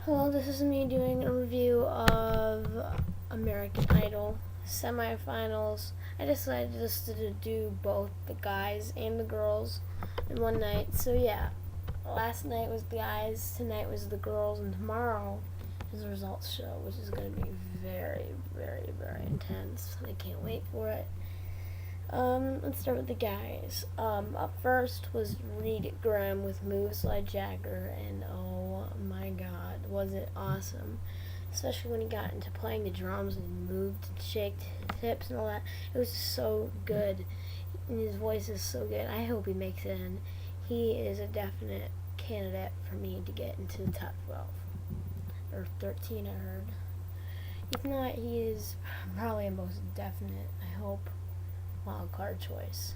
Hello, this is me doing a review of American Idol semifinals. I decided just to do both the guys and the girls in one night. So yeah, last night was the guys, tonight was the girls, and tomorrow is the results show, which is going to be very, very, very intense. I can't wait for it. Let's start with the guys. Up first was Reed Graham with Moves Like Jagger, and oh my god, was it awesome. Especially when he got into playing the drums and moved and shaked his hips and all that. It was so good. And his voice is so good. I hope he makes it in. He is a definite candidate for me to get into the top 12. Or 13, I heard. If not, he is probably a most definite, I hope, wild card choice.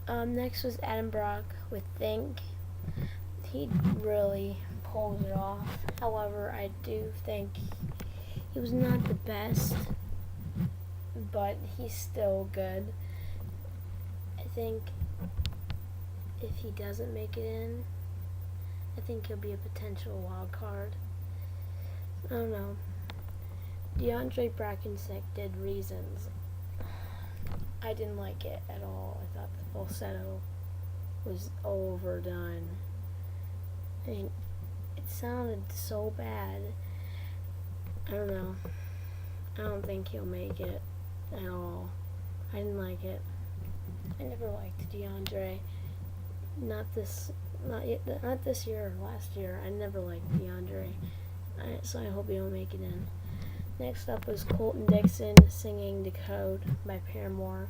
Next was Adam Brock with Think. He really pulled it off. However, I do think he was not the best, but he's still good. I think if he doesn't make it in, I think he'll be a potential wild card. I don't know. DeAndre Brackensick did Reasons. I didn't like it at all. I thought the falsetto was overdone. I mean, it sounded so bad. I don't know. I don't think he'll make it at all. I didn't like it. I never liked DeAndre. Not this year. Last year, I never liked DeAndre. So I hope he don't make it in. Next up was Colton Dixon singing Decode by Paramore.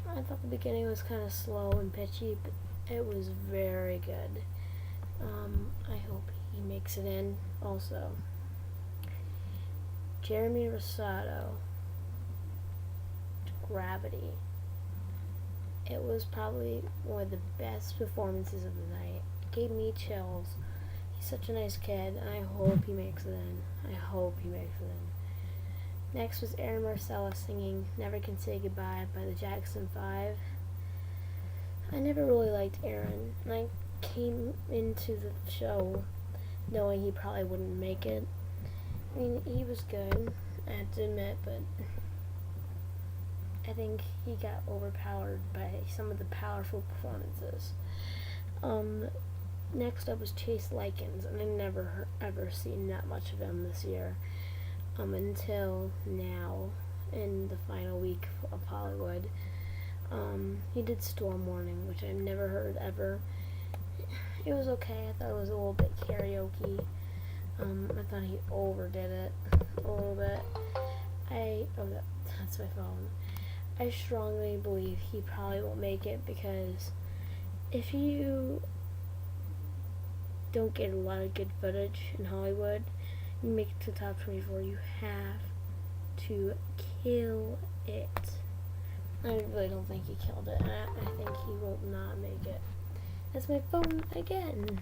I thought the beginning was kind of slow and pitchy, but it was very good. I hope he makes it in also. Jeremy Rosado, Gravity. It was probably one of the best performances of the night. It gave me chills. He's such a nice kid, and I hope he makes it in. Next was Aaron Marcella singing Never Can Say Goodbye by the Jackson 5. I never really liked Aaron, and I came into the show knowing he probably wouldn't make it. I mean, he was good, I have to admit, but I think he got overpowered by some of the powerful performances. Next up was Chase Likens, and I never ever seen that much of him this year. Until now, in the final week of Hollywood. He did Storm Warning, which I've never heard ever. It was okay. I thought it was a little bit karaoke. I thought he overdid it a little bit. That's my phone. I strongly believe he probably won't make it, because if you don't get a lot of good footage in Hollywood, you make it to the top 24, you have to kill it. I really don't think he killed it, and I think he will not make it. That's my phone again.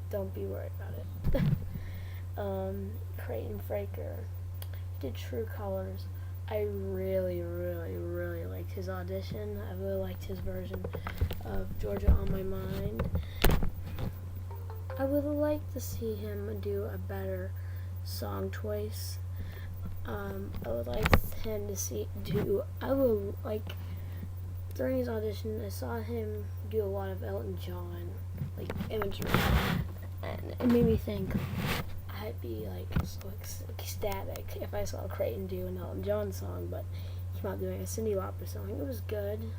Don't be worried about it. Creighton Fraker did True Colors. I really, really, really liked his audition. I really liked his version of Georgia on My Mind. I would like to see him do a better song choice. I would like him to during his audition, I saw him do a lot of Elton John, like, imagery, and it made me think I'd be so ecstatic if I saw Creighton do an Elton John song, but he came out doing a Cyndi Lauper song. It was good.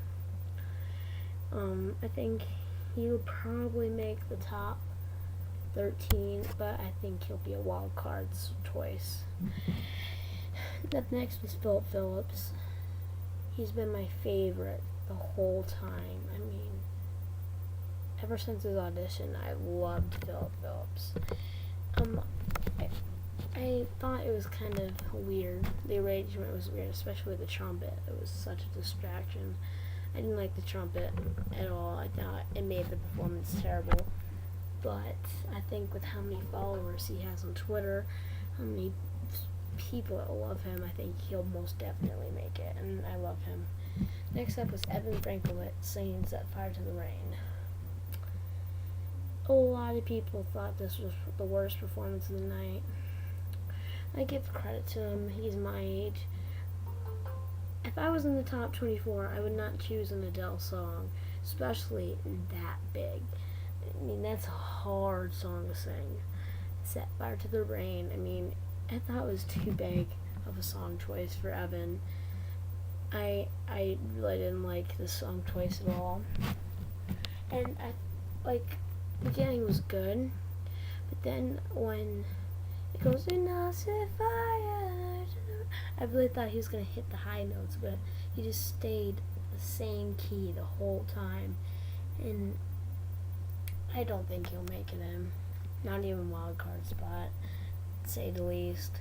I think he would probably make the top 13, but I think he'll be a wild card choice. Up next was Philip Phillips. He's been my favorite the whole time. I mean, ever since his audition, I loved Philip Phillips. I thought it was kind of weird. The arrangement was weird, especially with the trumpet. It was such a distraction. I didn't like the trumpet at all. I thought it made the performance terrible. But I think with how many followers he has on Twitter, how many people that love him, I think he'll most definitely make it, and I love him. Next up was Evan Frankelwitz singing Set Fire to the Rain. a lot of people thought this was the worst performance of the night. I give credit to him. He's my age. If I was in the top 24, I would not choose an Adele song, especially that big. I mean, that's a hard song to sing. Set Fire to the Rain. I mean, I thought it was too big of a song choice for Evan. I really didn't like this song choice at all. And the beginning was good, but then when it goes fire, I really thought he was gonna hit the high notes, but he just stayed the same key the whole time, and I don't think he'll make it in. Not even wild card spot, to say the least.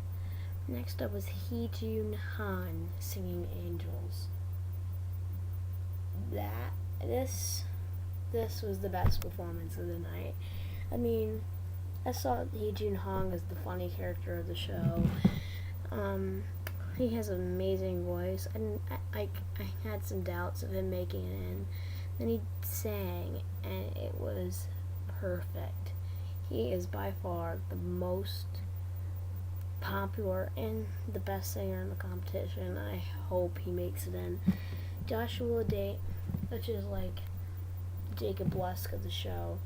Next up was Hee Jun Han singing Angels. This was the best performance of the night. I mean, I saw Hee Jun Han as the funny character of the show. He has an amazing voice, and I had some doubts of him making it in. Then he sang, and it was perfect. He is by far the most popular and the best singer in the competition. I hope he makes it in. Joshua Date, which is like Jacob Lusk of the show,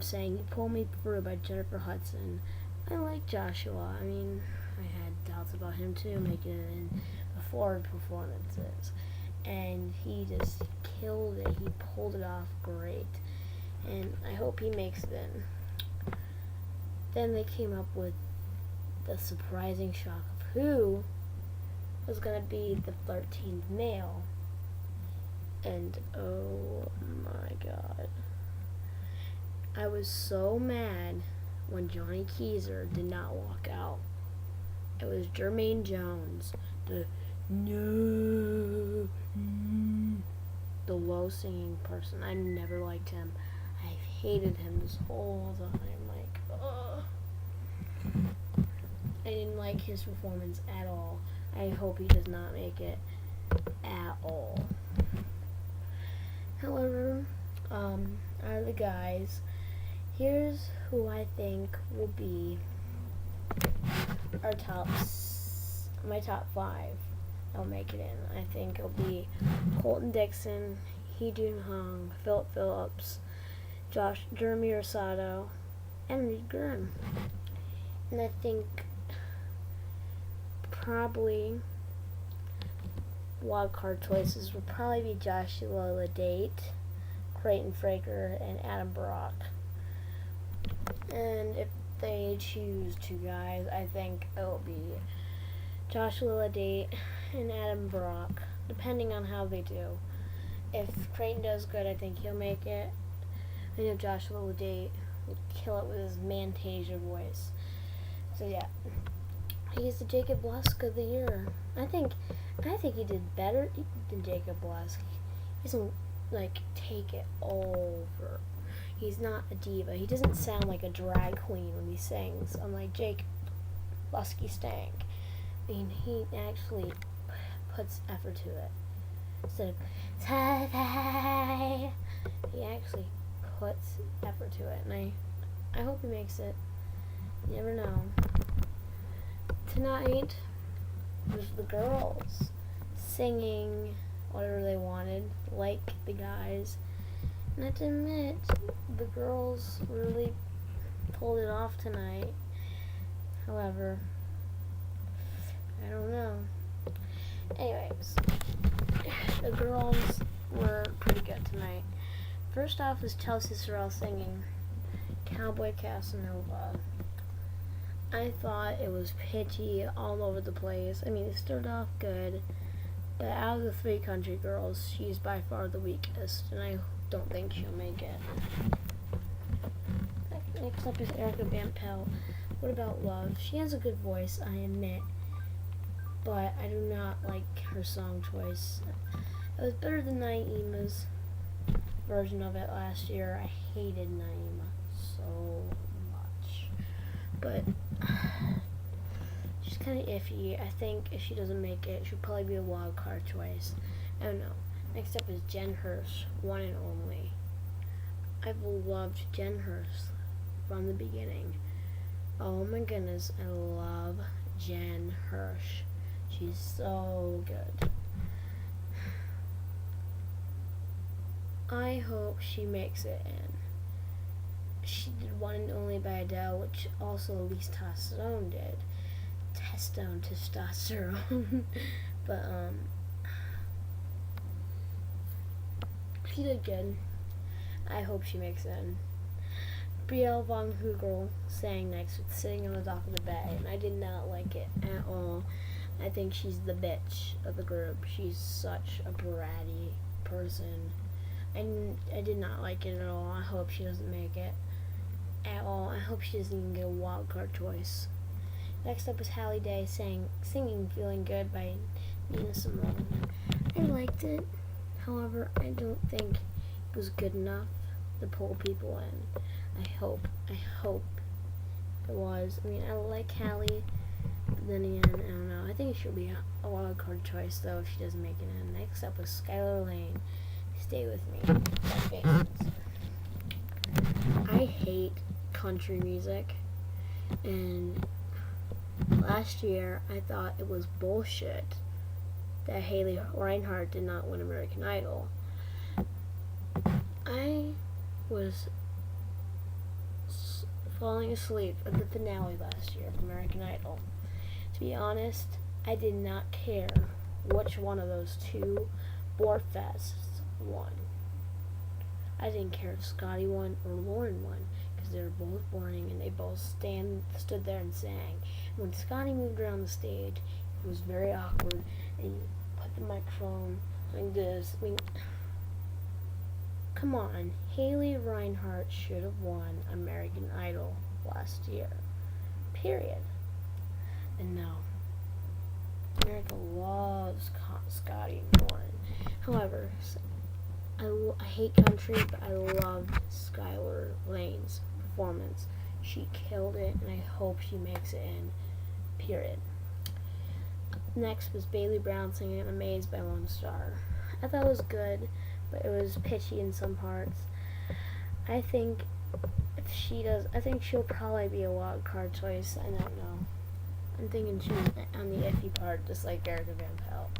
saying "You Pull Me Through" by Jennifer Hudson. I like Joshua. I mean, I had doubts about him too, making it in before performances, and he just killed it. He pulled it off great, and I hope he makes it in. Then they came up with the surprising shock of who was going to be the 13th male. And oh my god. I was so mad when Johnny Keezer did not walk out. It was Jermaine Jones, the low singing person. I never liked him. I hated him this whole time. Like, ugh. I didn't like his performance at all. I hope he does not make it at all. However, out of the guys, here's who I think will be my top 5. I'll make it in. I think it'll be Colton Dixon, Hee Jun Hong, Philip Phillips, Jeremy Rosado, and Reed Grimm. And I think probably wildcard choices would probably be Joshua Ladate, Creighton Fraker, and Adam Brock. And if they choose 2 guys, I think it'll be Joshua Ladate and Adam Brock, depending on how they do. If Creighton does good, I think he'll make it. I know Joshua Ladate would kill it with his Mantasia voice. So yeah, he's the Jacob Lusk of the year. I think he did better than Jacob Lusk. He doesn't take it over. He's not a diva. He doesn't sound like a drag queen when he sings, unlike Jacob Lusky Stank. I mean, he actually puts effort to it. Instead of tie, he actually puts effort to it, and I hope he makes it. You never know. Tonight, there's the girls singing whatever they wanted, like the guys. And I have to admit, the girls really pulled it off tonight. However, I don't know. Anyways, the girls were pretty good tonight. First off was Chelsea Sorrell singing Cowboy Casanova. I thought it was pitchy all over the place. I mean, it started off good, but out of the 3 country girls, she's by far the weakest, and I don't think she'll make it. Next up is Erica Bampel. What About Love? She has a good voice, I admit, but I do not like her song choice. It was better than Naima's version of it last year. I hated Naima so much, but she's kind of iffy. I think if she doesn't make it, she'll probably be a wild card choice. I don't know. Next up is Jen Hirsch, One and Only. I've loved Jen Hurst from the beginning. Oh my goodness, I love Jen Hirsch. She's so good. I hope she makes it in. She did One and Only by Adele, which also Elise Testosterone did. Testosterone. But, she did good. I hope she makes it in. Brielle von Hugel sang next with Sitting on the Dock of the Bay, and I did not like it at all. I think she's the bitch of the group. She's such a bratty person. I did not like it at all. I hope she doesn't make it at all. I hope she doesn't even get a wild card choice. Next up was Hallie Day singing Feeling Good by Nina Simone. I liked it. However, I don't think it was good enough to pull people in. I hope it was. I mean, I like Hallie, but then again, I don't know. I think she'll be a wild card choice, though, if she doesn't make it in. Next up was Skylar Lane, Stay With Me. I hate country music, and last year I thought it was bullshit that Haley Reinhart did not win American Idol. I was falling asleep at the finale last year of American Idol. To be honest, I did not care which one of those two Borefests won. I didn't care if Scotty won or Lauren won, because they were both boring and they both stood there and sang. And when Scotty moved around the stage, it was very awkward, and you put the microphone like this. I mean, come on, Haley Reinhart should have won American Idol last year. Period. And no. America loves Scotty and Lauren. However, I hate country, but I loved Skylar Lane's performance. She killed it, and I hope she makes it in. Period. Next was Bailey Brown singing Amazed by Lone Star. I thought it was good, but it was pitchy in some parts. I think if she does, I think she'll probably be a wild card choice. I don't know. I'm thinking she's on the iffy part, just like Erica Van Pelt.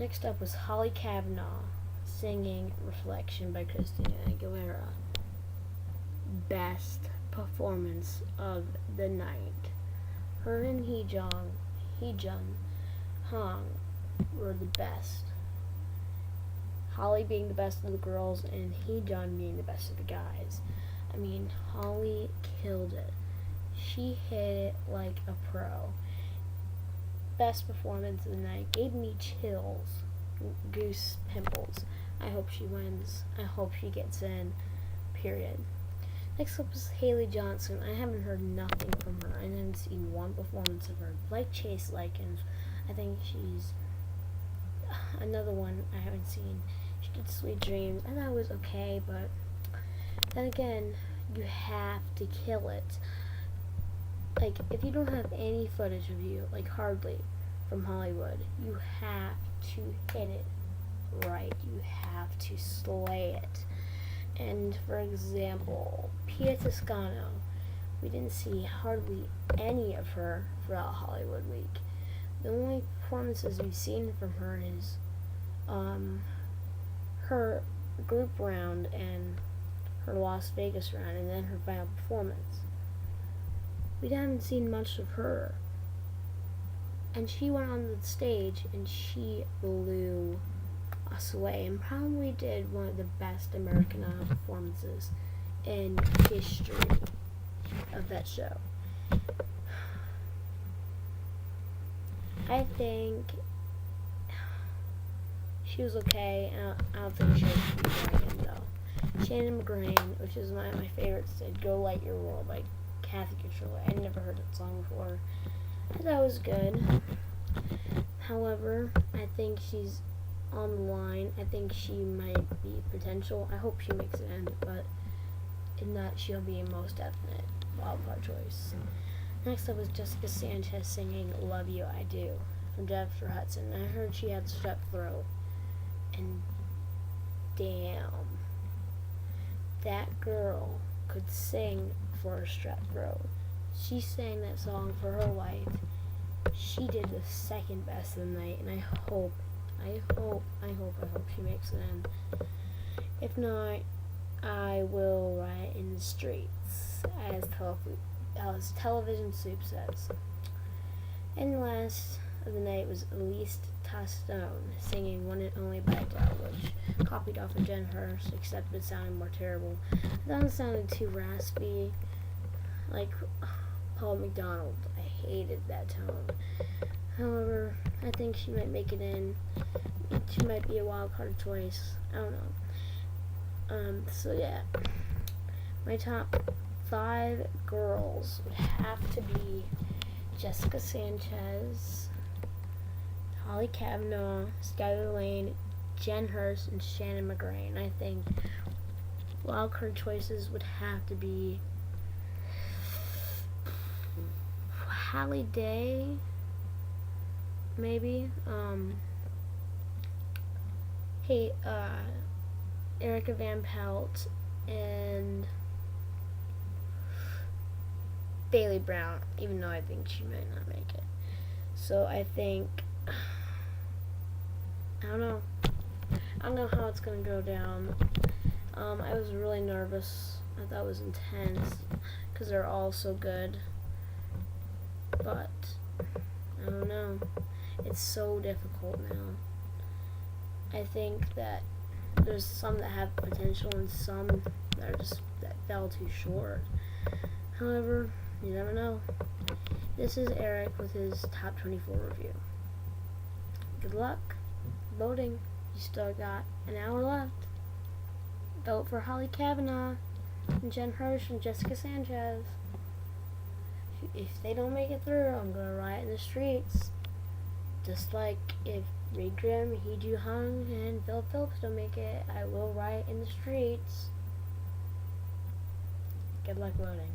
Next up was Holly Kavanaugh singing Reflection by Christina Aguilera. Best performance of the night. Her and Hee-jun Hong were the best. Holly being the best of the girls and Hee-jun being the best of the guys. I mean, Holly killed it. She hit it like a pro. Best performance of the night. Gave me chills. Goose pimples. I hope she wins. I hope she gets in. Period. Next up is Haley Johnson. I haven't heard nothing from her. I haven't seen one performance of her. Like Chase Likens. I think she's another one I haven't seen. She did Sweet Dreams. I thought it was okay, but then again, you have to kill it. Like, if you don't have any footage of you, like hardly, from Hollywood, you have to hit it right. You have to slay it. And, for example, Pia Toscano, we didn't see hardly any of her throughout Hollywood Week. The only performances we've seen from her is her group round and her Las Vegas round, and then her final performance. We haven't seen much of her. And she went on the stage and she blew us away and probably did one of the best American Idol performances in history of that show. I think she was okay. I don't think she should be going in, though. Shannon McGrain, which is one of my favorites, did Go Light Your World by Kathy Controller. I'd never heard that song before. I thought it was good. However, I think she's on the line. I think she might be potential. I hope she makes it in, but if not, she'll be a most definite wildcard choice. Next up was Jessica Sanchez singing Love You, I Do from Jennifer Hudson. I heard she had strep throat, and damn, that girl could sing for a strep throat. She sang that song for her life. She did the second best of the night, and I hope she makes it in. If not, I will riot in the streets, as Television Soup says. And last of the night was Elise Tostone singing One and Only by Adele, which copied off of Jen Hurst, except it sounded more terrible. That sounded too raspy, like Paul McDonald. I hated that tone. However, I think she might make it in. She might be a wild card choice. I don't know. So yeah, my top 5 girls would have to be Jessica Sanchez, Holly Kavanaugh, Skylar Lane, Jen Hurst, and Shannon McGrain. I think wildcard choices would have to be Hallie Day, maybe. Erica Van Pelt and Bailey Brown, even though I think she might not make it. So I think, I don't know how it's gonna go down. I was really nervous. I thought it was intense because they're all so good. But I don't know. It's so difficult now. I think that there's some that have potential and some that fell too short. However, you never know. This is Eric with his top 24 review. Good luck voting. You still got an hour left. Vote for Holly Kavanaugh and Jen Hurst and Jessica Sanchez. If they don't make it through, I'm gonna riot in the streets. Just like if Reed Grimm, Hee Ju Hung, and Phil Phillips don't make it, I will riot in the streets. Good luck voting.